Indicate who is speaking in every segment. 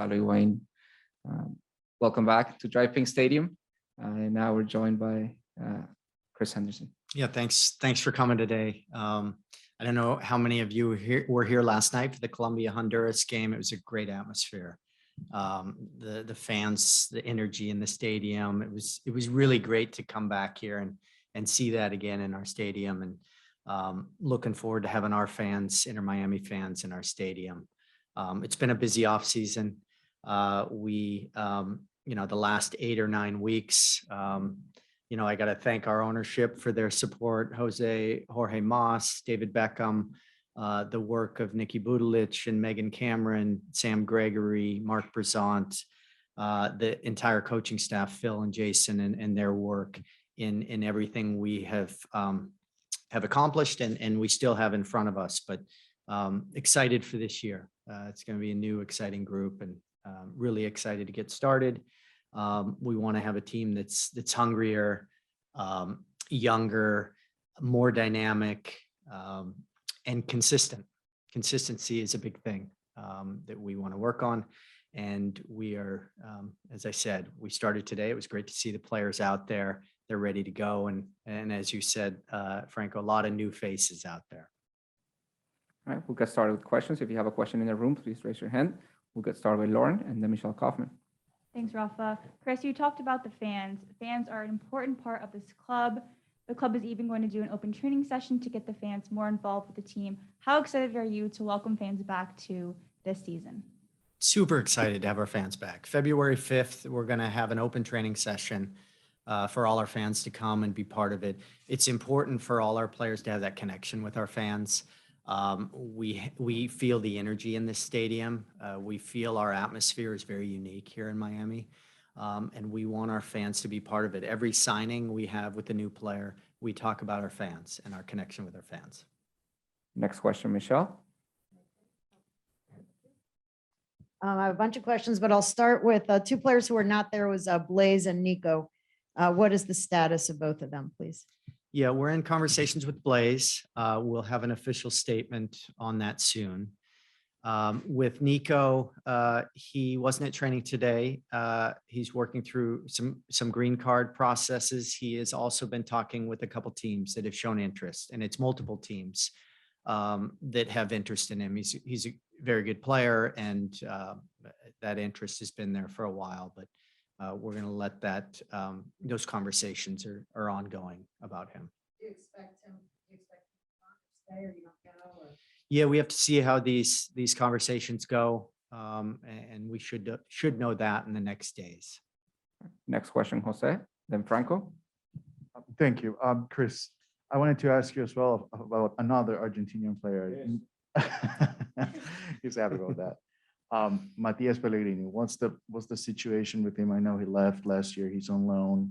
Speaker 1: Gonzalo Higuain. Welcome back to Drive Pink Stadium. And now we're joined by Chris Henderson.
Speaker 2: Yeah, thanks for coming today. I don't know how many of you were here last night for the Colombia-Honduras game. It was a great atmosphere. The fans, the energy in the stadium. It was really great to come back here and see that again in our stadium. And looking forward to having our fans, Inter Miami fans, in our stadium. It's been a busy off season. The last 8 or 9 weeks. I got to thank our ownership for their support. Jorge Mas, David Beckham, the work of Nikki Budalic and Megan Cameron, Sam Gregory, Mark Brizant, the entire coaching staff, Phil and Jason, and their work in everything we have accomplished and we still have in front of us. But excited for this year. It's going to be a new, exciting group, and really excited to get started. We want to have a team that's hungrier, younger, more dynamic, and consistent. Consistency is a big thing that we want to work on. And we are, as I said, we started today. It was great to see the players out there. They're ready to go. And as you said, Franco, a lot of new faces out there.
Speaker 1: All right, we'll get started with questions. If you have a question in the room, please raise your hand. We'll get started with Lauren and then Michelle Kaufman.
Speaker 3: Thanks, Rafa. Chris, you talked about the fans. Fans are an important part of this club. The club is even going to do an open training session to get the fans more involved with the team. How excited are you to welcome fans back to this season?
Speaker 2: Super excited to have our fans back. February 5th, we're going to have an open training session for all our fans to come and be part of it. It's important for all our players to have that connection with our fans. We feel the energy in this stadium. We feel our atmosphere is very unique here in Miami. And we want our fans to be part of it. Every signing we have with a new player, we talk about our fans and our connection with our fans.
Speaker 1: Next question, Michelle.
Speaker 4: I have a bunch of questions, but I'll start with 2 players who are not there was Blaise and Nico. What is the status of both of them, please?
Speaker 2: Yeah, we're in conversations with Blaise. We'll have an official statement on that soon. With Nico, he wasn't at training today. He's working through some green card processes. He has also been talking with a couple teams that have shown interest, and it's multiple teams that have interest in him. He's a very good player, and that interest has been there for a while, but we're going to let that, those conversations are ongoing about him.
Speaker 4: Do you expect him to stay or you don't know? Or?
Speaker 2: Yeah, we have to see how these conversations go, and we should know that in the next days.
Speaker 1: Next question, Jose, then Franco.
Speaker 5: Thank you. Chris, I wanted to ask you as well about another Argentinian player. Yes. He's happy about that. Matthias Pellegrini, what's the situation with him? I know he left last year. He's on loan.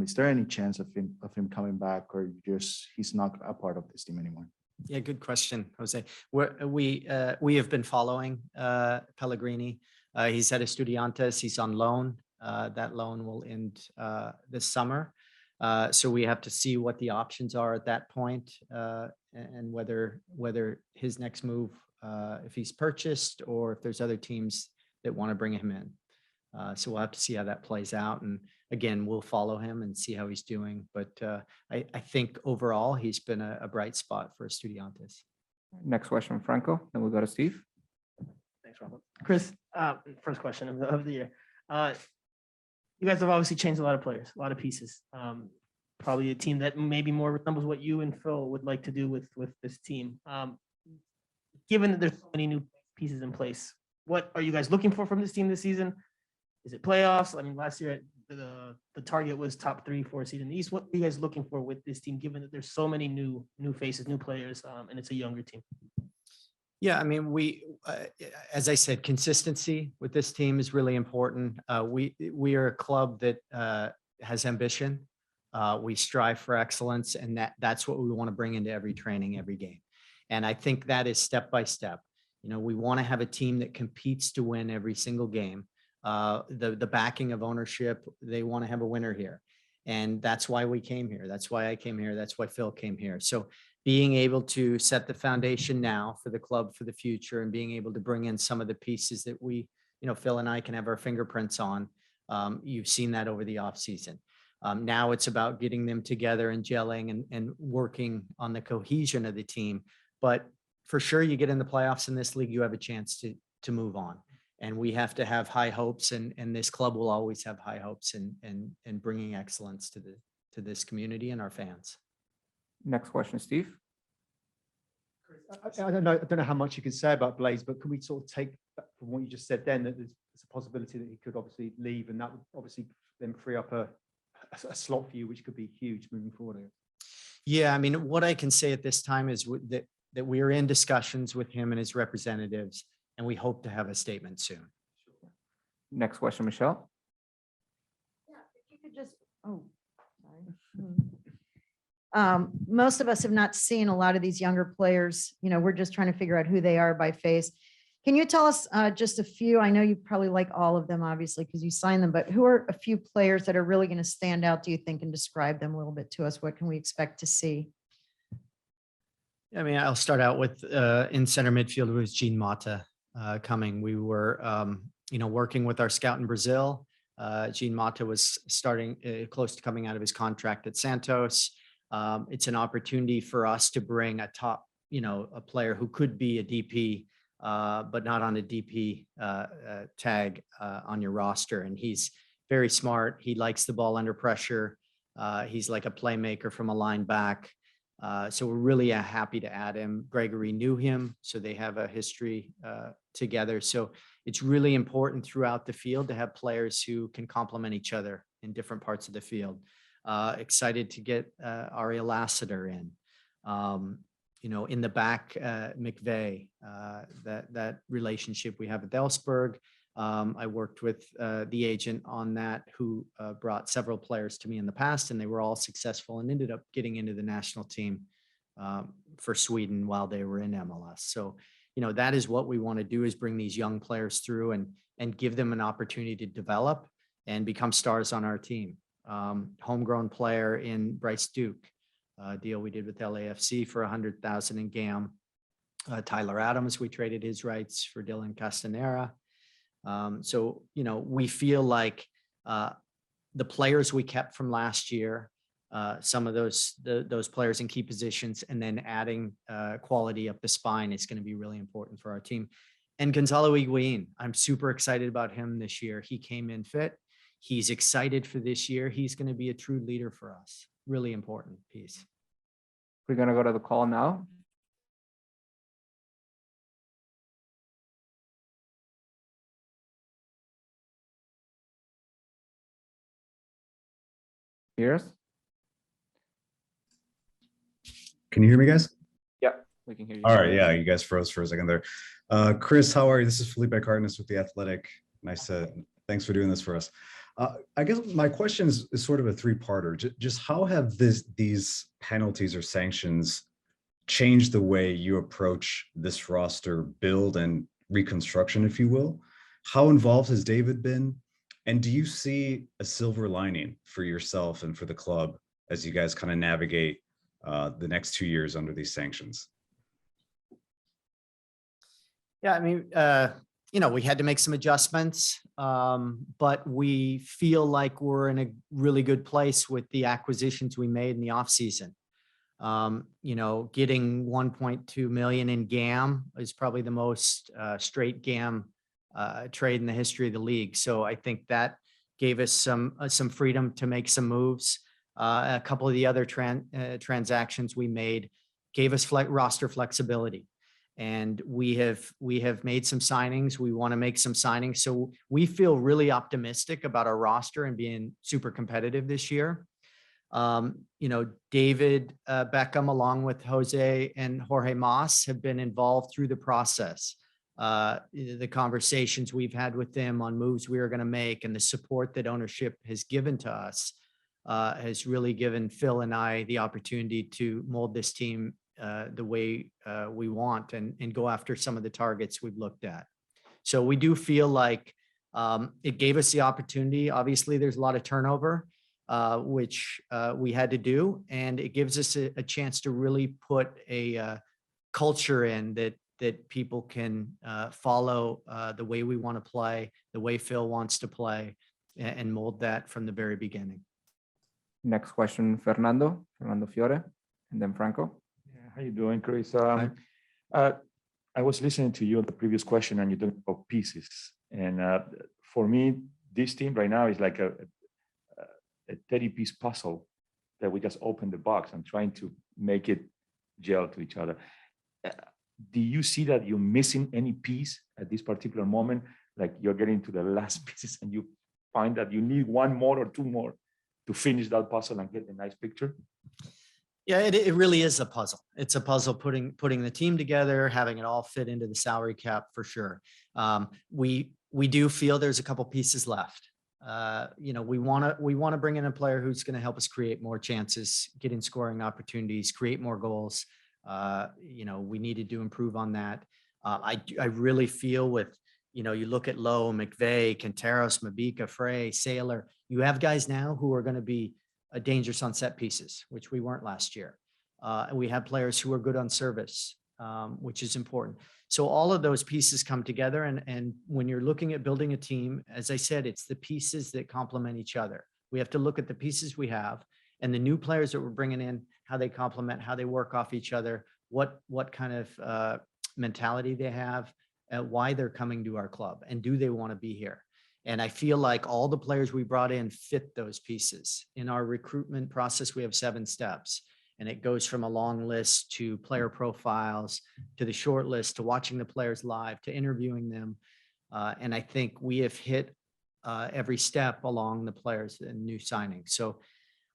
Speaker 5: Is there any chance of him coming back, or he's not a part of this team anymore?
Speaker 2: Yeah, good question, Jose. We have been following Pellegrini. He's at Estudiantes. He's on loan. That loan will end this summer. So we have to see what the options are at that point, and whether his next move, if he's purchased or if there's other teams that want to bring him in. So we'll have to see how that plays out. And again, we'll follow him and see how he's doing. But I think overall, he's been a bright spot for Estudiantes.
Speaker 1: Next question, Franco. Then we'll go to Steve.
Speaker 6: Thanks, Robert. Chris, first question of the year. You guys have obviously changed a lot of players, a lot of pieces. Probably a team that maybe more resembles what you and Phil would like to do with this team. Given that there's so many new pieces in place, what are you guys looking for from this team this season? Is it playoffs? I mean, last year the target was top 3-4 seed in the East. What are you guys looking for with this team, given that there's so many new faces, new players, and it's a younger team?
Speaker 2: Yeah, I mean, as I said, consistency with this team is really important. We are a club that has ambition. We strive for excellence, and that's what we want to bring into every training, every game. And I think that is step by step. We want to have a team that competes to win every single game. The backing of ownership, they want to have a winner here. And that's why we came here. That's why I came here. That's why Phil came here. So being able to set the foundation now for the club for the future, and being able to bring in some of the pieces that we Phil and I can have our fingerprints on. You've seen that over the offseason. Now it's about getting them together and gelling and working on the cohesion of the team. But for sure, you get in the playoffs in this league, you have a chance to move on. And we have to have high hopes, and this club will always have high hopes and bringing excellence to this community and our fans.
Speaker 1: Next question, Steve.
Speaker 7: I don't know how much you can say about Blaze, but can we sort of take from what you just said then that there's a possibility that he could obviously leave, and that would obviously then free up a slot for you, which could be huge moving forward?
Speaker 2: Yeah, I mean, what I can say at this time is that we are in discussions with him and his representatives, and we hope to have a statement soon.
Speaker 1: Next question, Michelle.
Speaker 4: Yeah, if you could just, sorry. Most of us have not seen a lot of these younger players. We're just trying to figure out who they are by face. Can you tell us just a few? I know you probably like all of them, obviously, because you signed them, but who are a few players that are really going to stand out, do you think, and describe them a little bit to us? What can we expect to see?
Speaker 2: I mean, I'll start out with in center midfield was Jean Mata coming. We were, working with our scout in Brazil. Jean Mata was starting close to coming out of his contract at Santos. It's an opportunity for us to bring a top, a player who could be a DP, but not on a DP tag on your roster. And he's very smart. He likes the ball under pressure. He's like a playmaker from a line back. So we're really happy to add him. Gregory knew him, so they have a history together. So it's really important throughout the field to have players who can complement each other in different parts of the field. Excited to get Ariel Lassiter in. In the back, McVeigh, that relationship we have with Ellsberg. I worked with the agent on that, who brought several players to me in the past, and they were all successful and ended up getting into the national team for Sweden while they were in MLS. So, that is what we want to do, is bring these young players through and give them an opportunity to develop and become stars on our team. Homegrown player in Bryce Duke, deal we did with LAFC for $100,000 in GAM. Tyler Adams, we traded his rights for Dylan Castanera. So, we feel like the players we kept from last year, some of those players in key positions, and then adding quality up the spine is going to be really important for our team. And Gonzalo Higuain, I'm super excited about him this year. He came in fit. He's excited for this year. He's going to be a true leader for us. Really important piece.
Speaker 1: We're going to go to the call now. Pierce?
Speaker 8: Can you hear me, guys?
Speaker 1: Yeah, we can hear you.
Speaker 8: All right. Yeah, you guys froze for a second there. Chris, how are you? This is Felipe Cardenas with The Athletic. Thanks for doing this for us. I guess my question is sort of a three-parter. Just how have these penalties or sanctions changed the way you approach this roster build and reconstruction, if you will? How involved has David been? And do you see a silver lining for yourself and for the club as you guys kind of navigate the next 2 years under these sanctions?
Speaker 2: Yeah, I mean, we had to make some adjustments, but we feel like we're in a really good place with the acquisitions we made in the offseason. Getting 1.2 million in GAM is probably the most straight GAM trade in the history of the league. So I think that gave us some freedom to make some moves. A couple of the other transactions we made gave us roster flexibility. And we have made some signings. We want to make some signings. So we feel really optimistic about our roster and being super competitive this year. David Beckham, along with Jose and Jorge Mas, have been involved through the process. The conversations we've had with them on moves we are going to make, and the support that ownership has given to us has really given Phil and I the opportunity to mold this team the way we want and go after some of the targets we've looked at. So we do feel like it gave us the opportunity. Obviously, there's a lot of turnover, which we had to do, and it gives us a chance to really put a culture in that that people can follow the way we want to play, the way Phil wants to play, and mold that from the very beginning.
Speaker 1: Next question, Fernando Fiore, and then Franco.
Speaker 9: Yeah, how you doing, Chris?
Speaker 2: Hi.
Speaker 9: I was listening to you on the previous question, and you talked about pieces. And for me, this team right now is like a 30-piece puzzle that we just open the box and trying to make it gel to each other. Do you see that you're missing any piece at this particular moment? Like you're getting to the last pieces and you find that you need one more or two more to finish that puzzle and get a nice picture?
Speaker 2: Yeah, it really is a puzzle. It's a puzzle putting the team together, having it all fit into the salary cap for sure. We do feel there's a couple pieces left. We want to bring in a player who's going to help us create more chances, get in scoring opportunities, create more goals. We needed to improve on that. I really feel with, you look at Lowe, McVeigh, Quinteros, Mabika, Frey, Saylor, you have guys now who are going to be dangerous on set pieces, which we weren't last year. And we have players who are good on service, which is important. So all of those pieces come together. And when you're looking at building a team, as I said, it's the pieces that complement each other. We have to look at the pieces we have and the new players that we're bringing in, how they complement, how they work off each other, what kind of mentality they have, why they're coming to our club, and do they want to be here? And I feel like all the players we brought in fit those pieces. In our recruitment process, we have 7 steps. And it goes from a long list to player profiles, to the short list, to watching the players live, to interviewing them. And I think we have hit every step along the players and new signings. So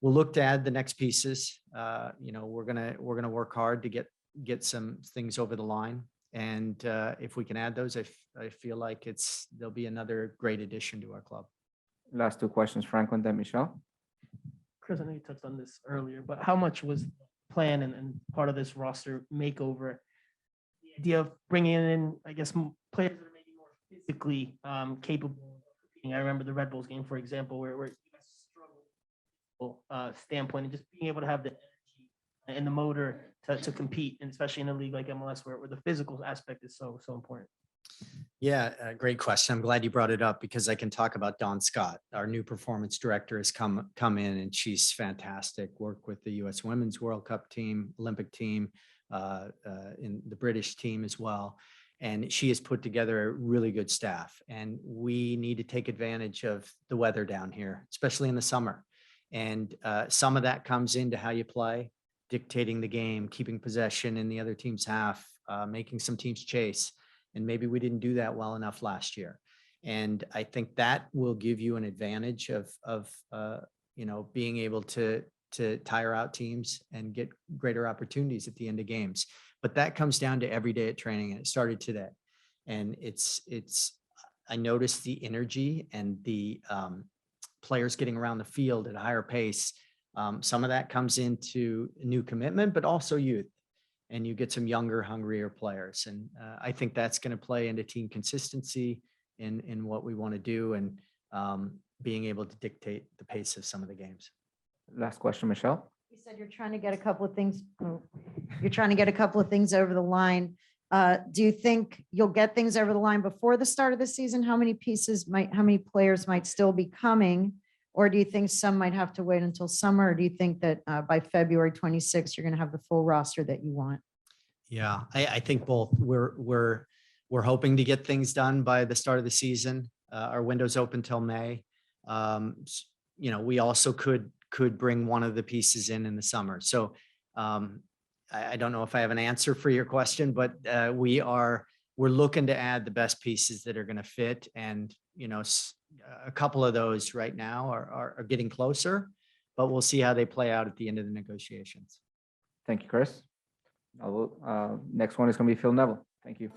Speaker 2: we'll look to add the next pieces. We're gonna work hard to get some things over the line. And if we can add those, I feel like there'll be another great addition to our club.
Speaker 1: Last 2 questions, Franco and then Michelle.
Speaker 6: Chris, I know you touched on this earlier, but how much was the plan and part of this roster makeover? The idea of bringing in, I guess, players that are maybe more physically capable. I remember the Red Bulls game, for example, where you guys struggled standpoint, and just being able to have the energy and the motor to compete, and especially in a league like MLS where the physical aspect is so important.
Speaker 2: Yeah, great question. I'm glad you brought it up because I can talk about Dawn Scott. Our new performance director has come in, and she's fantastic. Worked with the U.S. Women's World Cup team, Olympic team, in the British team as well. And she has put together a really good staff. And we need to take advantage of the weather down here, especially in the summer. And some of that comes into how you play, dictating the game, keeping possession in the other team's half, making some teams chase. And maybe we didn't do that well enough last year. And I think that will give you an advantage of being able to tire out teams and get greater opportunities at the end of games. But that comes down to every day at training, and it started today. And I noticed the energy and the players getting around the field at a higher pace. Some of that comes into new commitment, but also youth. And you get some younger, hungrier players. And I think that's going to play into team consistency in what we want to do, and being able to dictate the pace of some of the games.
Speaker 1: Last question, Michelle.
Speaker 4: You said you're trying to get a couple of things. You're trying to get a couple of things over the line. Do you think you'll get things over the line before the start of the season? How many players might still be coming? Or do you think some might have to wait until summer? Or do you think that by February 26th, you're going to have the full roster that you want?
Speaker 2: Yeah, I think both. We're hoping to get things done by the start of the season. Our window's open till May. We also could bring one of the pieces in the summer. So I don't know if I have an answer for your question, but we're looking to add the best pieces that are going to fit. And, a couple of those right now are getting closer, but we'll see how they play out at the end of the negotiations.
Speaker 1: Thank you, Chris. Next one is going to be Phil Neville. Thank you.